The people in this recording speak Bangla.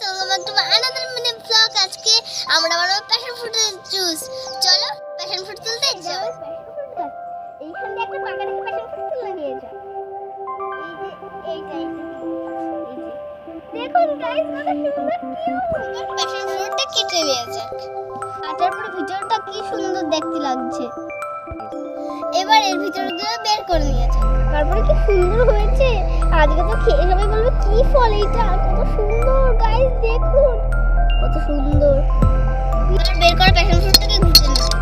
Welcome back to my another mini blog. আজকে আমরা বানাবো প্যাশন ফ্রুটের জুস। চলো প্যাশন ফ্রুট তুলতে যাও। এইখানে একটা পাকা দেখে প্যাশন ফ্রুট তুলে নিয়ে যাও। এই যে দেখুন গাইস, কত সুন্দর কিউট প্যাশন ফ্রুটটা কেটে নিয়ে যাক। কাটার পরে ভিতরটা কি সুন্দর দেখতে লাগছে। এবার এর ভিতরগুলো বের করে নিয়ে যাক। তারপরে কি সুন্দর হয়েছে। আজকে তো খেয়ে সবাই বলবে কি ফল এইটা, কত সুন্দর গাইস, দেখুন কত সুন্দর। এবার বের করে প্যাশন ফ্রুটটাকে ঘুরতে নেব।